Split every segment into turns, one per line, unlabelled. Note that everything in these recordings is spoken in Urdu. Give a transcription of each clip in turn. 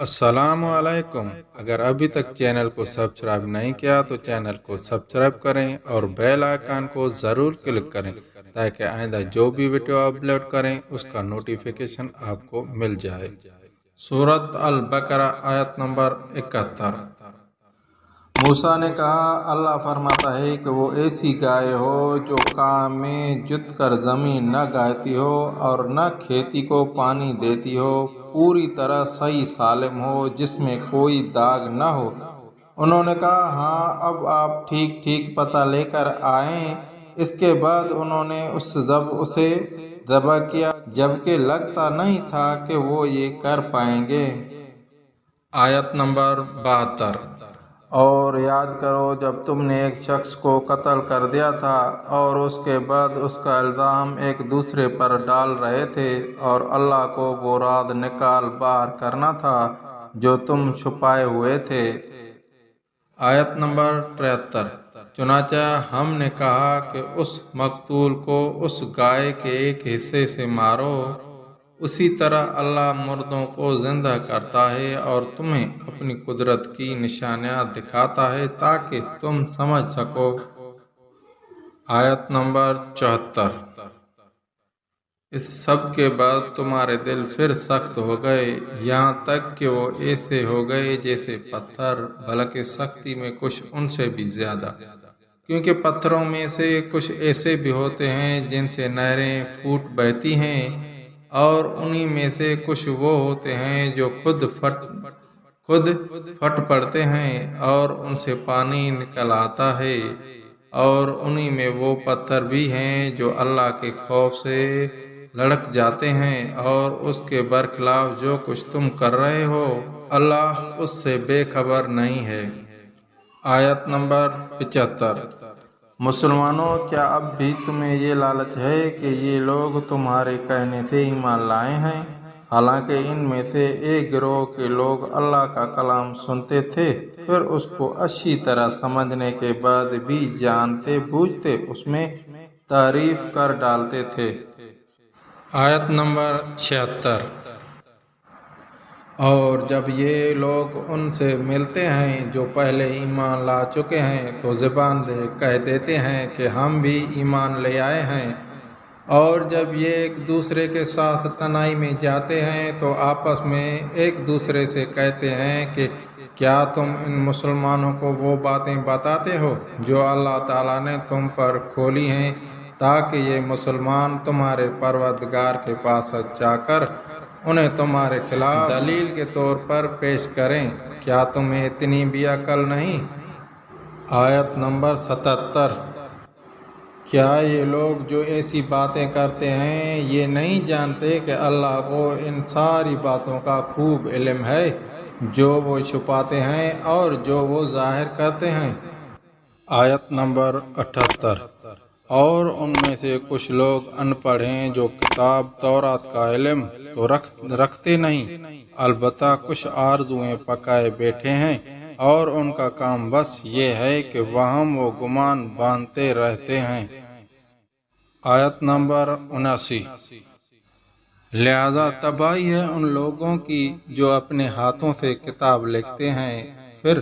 السلام علیکم۔ اگر ابھی تک چینل کو سبسکرائب نہیں کیا تو چینل کو سبسکرائب کریں اور بیل آئیکن کو ضرور کلک کریں تاکہ آئندہ جو بھی ویڈیو اپلوڈ کریں اس کا نوٹیفیکیشن آپ کو مل جائے۔ سورۃ البقرہ آیت نمبر 71۔ موسیٰ نے کہا، اللہ فرماتا ہے کہ وہ ایسی گائے ہو جو کام میں جت کر زمین نہ گاتی ہو اور نہ کھیتی کو پانی دیتی ہو، پوری طرح صحیح سالم ہو، جس میں کوئی داغ نہ ہو۔ انہوں نے کہا، ہاں اب آپ ٹھیک ٹھیک پتہ لے کر آئیں۔ اس کے بعد انہوں نے اسے ذبح کیا، جبکہ لگتا نہیں تھا کہ وہ یہ کر پائیں گے۔ آیت نمبر 72۔ اور یاد کرو جب تم نے ایک شخص کو قتل کر دیا تھا اور اس کے بعد اس کا الزام ایک دوسرے پر ڈال رہے تھے، اور اللہ کو وہ راز نکال باہر کرنا تھا جو تم چھپائے ہوئے تھے۔ آیت نمبر 73۔ چنانچہ ہم نے کہا کہ اس مقتول کو اس گائے کے ایک حصے سے مارو، اسی طرح اللہ مردوں کو زندہ کرتا ہے اور تمہیں اپنی قدرت کی نشانیاں دکھاتا ہے تاکہ تم سمجھ سکو۔ آیت نمبر 74۔ اس سب کے بعد تمہارے دل پھر سخت ہو گئے، یہاں تک کہ وہ ایسے ہو گئے جیسے پتھر، بلکہ سختی میں کچھ ان سے بھی زیادہ، کیونکہ پتھروں میں سے کچھ ایسے بھی ہوتے ہیں جن سے نہریں پھوٹ بہتی ہیں، اور انہی میں سے کچھ وہ ہوتے ہیں جو خود پھٹ پڑتے ہیں اور ان سے پانی نکل آتا ہے، اور انہی میں وہ پتھر بھی ہیں جو اللہ کے خوف سے لڑک جاتے ہیں، اور اس کے برخلاف جو کچھ تم کر رہے ہو اللہ اس سے بے خبر نہیں ہے۔ آیت نمبر 75۔ مسلمانوں، کیا اب بھی تمہیں یہ لالچ ہے کہ یہ لوگ تمہارے کہنے سے ایمان لائے ہیں، حالانکہ ان میں سے ایک گروہ کے لوگ اللہ کا کلام سنتے تھے، پھر اس کو اچھی طرح سمجھنے کے بعد بھی جانتے بوجھتے اس میں تحریف کر ڈالتے تھے۔ آیت نمبر 76۔ اور جب یہ لوگ ان سے ملتے ہیں جو پہلے ایمان لا چکے ہیں تو زبان دے کہہ دیتے ہیں کہ ہم بھی ایمان لے آئے ہیں، اور جب یہ ایک دوسرے کے ساتھ تنہائی میں جاتے ہیں تو آپس میں ایک دوسرے سے کہتے ہیں کہ کیا تم ان مسلمانوں کو وہ باتیں بتاتے ہو جو اللہ تعالیٰ نے تم پر کھولی ہیں تاکہ یہ مسلمان تمہارے پروردگار کے پاس جا کر انہیں تمہارے خلاف دلیل کے طور پر پیش کریں، کیا تمہیں اتنی بھی عقل نہیں؟ آیت نمبر 77۔ کیا یہ لوگ جو ایسی باتیں کرتے ہیں یہ نہیں جانتے کہ اللہ کو ان ساری باتوں کا خوب علم ہے، جو وہ چھپاتے ہیں اور جو وہ ظاہر کرتے ہیں؟ آیت نمبر 78۔ اور ان میں سے کچھ لوگ ان پڑھ ہیں جو کتاب تورات کا علم تو رکھتے نہیں، البتہ کچھ آرزوئیں پکائے بیٹھے ہیں، اور ان کا کام بس یہ ہے کہ وہم و گمان باندھتے رہتے ہیں۔ آیت نمبر 79۔ لہذا تباہی ہے ان لوگوں کی جو اپنے ہاتھوں سے کتاب لکھتے ہیں، پھر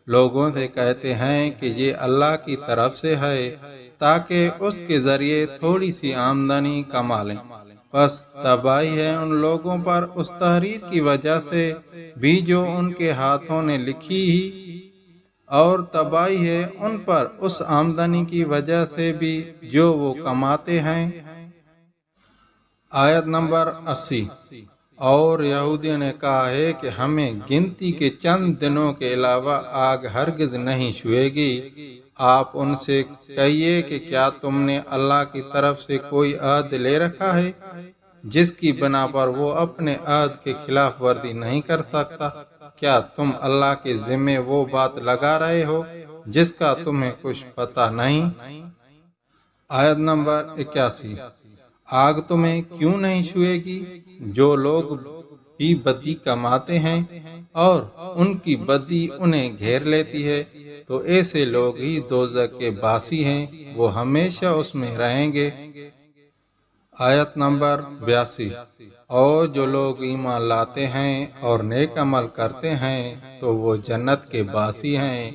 لوگوں سے کہتے ہیں کہ یہ اللہ کی طرف سے ہے تاکہ اس کے ذریعے تھوڑی سی آمدنی کما لیں، بس تباہی ہے ان لوگوں پر اس تحریر کی وجہ سے بھی جو ان کے ہاتھوں نے لکھی ہی، اور تباہی ہے ان پر اس آمدنی کی وجہ سے بھی جو وہ کماتے ہیں۔ آیت نمبر 80۔ اور یہودیوں نے کہا ہے کہ ہمیں گنتی کے چند دنوں کے علاوہ آگ ہرگز نہیں چھوئے گی۔ آپ ان سے کہیے کہ کیا تم نے اللہ کی طرف سے کوئی عہد لے رکھا ہے جس کی بنا پر وہ اپنے عہد کی خلاف ورزی نہیں کر سکتا؟ کیا تم اللہ کے ذمے وہ بات لگا رہے ہو جس کا تمہیں کچھ پتہ نہیں؟ آیت نمبر 81۔ آگ تمہیں کیوں نہیں چھوئے گی؟ جو لوگ بھی بدی کماتے ہیں اور ان کی بدی انہیں گھیر لیتی ہے تو ایسے لوگ ہی دوزخ کے باسی ہیں، وہ ہمیشہ اس میں رہیں گے۔ آیت نمبر 82۔ اور جو لوگ ایمان لاتے ہیں اور نیک عمل کرتے ہیں تو وہ جنت کے باسی ہیں،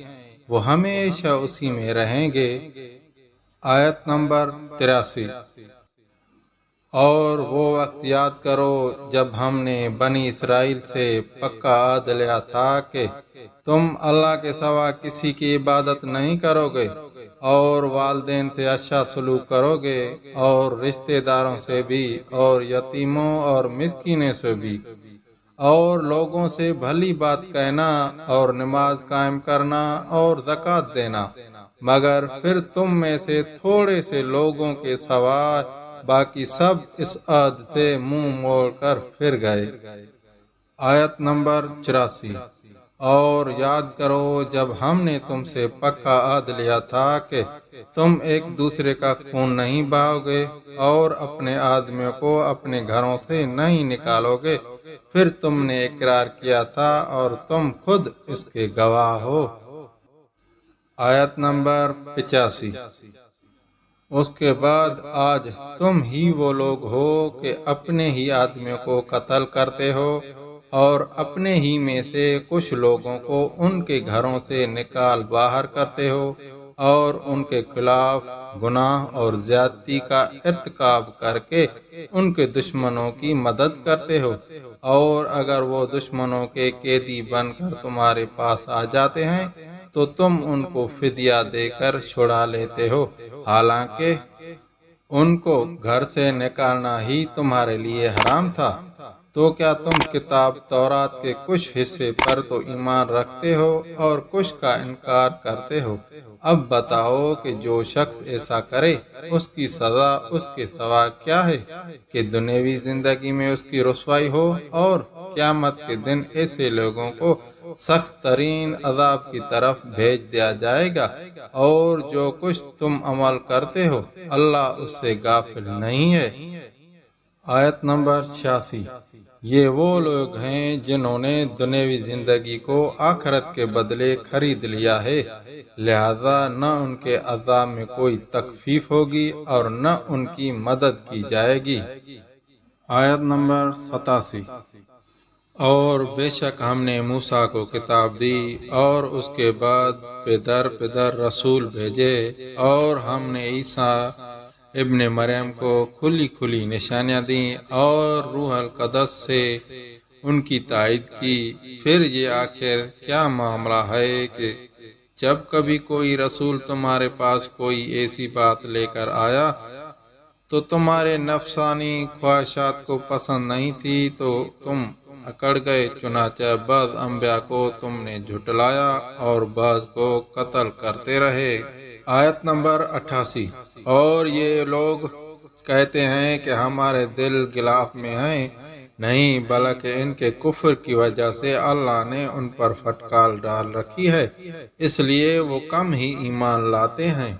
وہ ہمیشہ اسی میں رہیں گے۔ آیت نمبر 83۔ اور وہ وقت یاد کرو جب ہم نے بنی اسرائیل سے پکا عہد لیا تھا کہ تم اللہ کے سوا کسی کی عبادت نہیں کرو گے، اور والدین سے اچھا سلوک کرو گے، اور رشتہ داروں سے بھی، اور یتیموں اور مسکینوں سے بھی، اور لوگوں سے بھلی بات کہنا، اور نماز قائم کرنا، اور زکوٰۃ دینا، مگر پھر تم میں سے تھوڑے سے لوگوں کے سوا باقی سب اس عہد سے منہ موڑ کر پھر گئے۔ آیت نمبر 84۔ اور یاد کرو جب ہم نے تم سے پکا عہد لیا تھا کہ تم ایک دوسرے کا خون نہیں بہاؤ گے، اور اپنے آدمیوں کو اپنے گھروں سے نہیں نکالو گے، پھر تم نے اقرار کیا تھا اور تم خود اس کے گواہ ہو۔ آیت نمبر 85۔ اس کے بعد آج تم ہی وہ لوگ ہو کہ اپنے ہی آدمیوں کو قتل کرتے ہو، اور اپنے ہی میں سے کچھ لوگوں کو ان کے گھروں سے نکال باہر کرتے ہو، اور ان کے خلاف گناہ اور زیادتی کا ارتکاب کر کے ان کے دشمنوں کی مدد کرتے ہو، اور اگر وہ دشمنوں کے قیدی بن کر تمہارے پاس آ جاتے ہیں تو تم ان کو فدیہ دے کر چھڑا لیتے ہو، حالانکہ ان کو گھر سے نکالنا ہی تمہارے لیے حرام تھا۔ تو کیا تم کتاب تورات کے کچھ حصے پر تو ایمان رکھتے ہو اور کچھ کا انکار کرتے ہو؟ اب بتاؤ کہ جو شخص ایسا کرے اس کی سزا اس کے سوا کیا ہے کہ دنیوی زندگی میں اس کی رسوائی ہو، اور قیامت کے دن ایسے لوگوں کو سخت ترین عذاب کی طرف بھیج دیا جائے گا، اور جو کچھ تم عمل کرتے ہو اللہ اس سے غافل نہیں ہے۔ آیت نمبر 86۔ یہ وہ لوگ ہیں جنہوں نے دنیوی زندگی کو آخرت کے بدلے خرید لیا ہے، لہذا نہ ان کے عذاب میں کوئی تخفیف ہوگی اور نہ ان کی مدد کی جائے گی۔ آیت نمبر 87۔ اور بے شک ہم نے موسیٰ کو کتاب دی، اور اس کے بعد پدر رسول بھیجے، اور ہم نے عیسیٰ ابن مریم کو کھلی نشانیاں دیں اور روح القدس سے ان کی تائید کی۔ پھر یہ آخر کیا معاملہ ہے کہ جب کبھی کوئی رسول تمہارے پاس کوئی ایسی بات لے کر آیا تو تمہارے نفسانی خواہشات کو پسند نہیں تھی تو تم اکڑ گئے، چنانچہ بعض انبیاء کو تم نے جھٹلایا اور بعض کو قتل کرتے رہے۔ آیت نمبر 88۔ اور یہ لوگ کہتے ہیں کہ ہمارے دل غلاف میں ہیں، نہیں بلکہ ان کے کفر کی وجہ سے اللہ نے ان پر پھٹکار ڈال رکھی ہے، اس لیے وہ کم ہی ایمان لاتے ہیں۔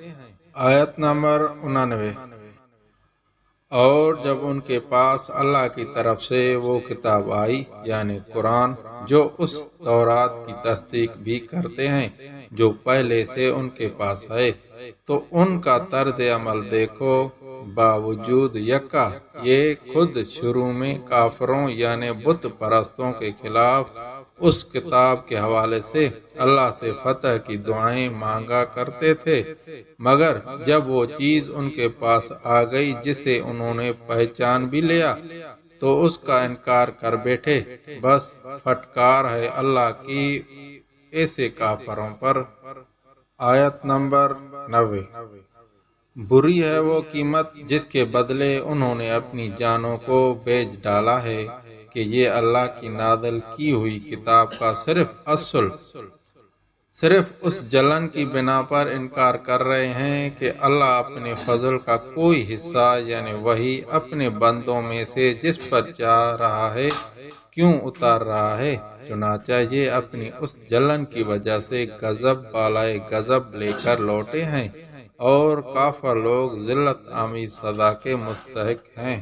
آیت نمبر 99۔ اور جب ان کے پاس اللہ کی طرف سے وہ کتاب آئی یعنی قرآن، جو اس تورات کی تصدیق بھی کرتے ہیں جو پہلے سے ان کے پاس ہے، تو ان کا طرز عمل دیکھو۔ باوجود یکا یہ خود شروع میں کافروں یعنی بت پرستوں کے خلاف اس کتاب کے حوالے سے اللہ سے فتح کی دعائیں مانگا کرتے تھے، مگر جب وہ چیز ان کے پاس آ گئی جسے انہوں نے پہچان بھی لیا تو اس کا انکار کر بیٹھے۔ بس پھٹکار ہے اللہ کی ایسے کافروں پر۔ آیت نمبر 90۔ بری ہے وہ قیمت جس کے بدلے انہوں نے اپنی جانوں کو بیچ ڈالا ہے، کہ یہ اللہ کی نازل کی ہوئی کتاب کا صرف اس جلن کی بنا پر انکار کر رہے ہیں کہ اللہ اپنے فضل کا کوئی حصہ یعنی وہی اپنے بندوں میں سے جس پر چاہ رہا ہے کیوں اتار رہا ہے، چنانچہ یہ اپنی اس جلن کی وجہ سے غضب بالائے غضب لے کر لوٹے ہیں، اور کافر لوگ ذلت آمیز سزا کے مستحق ہیں۔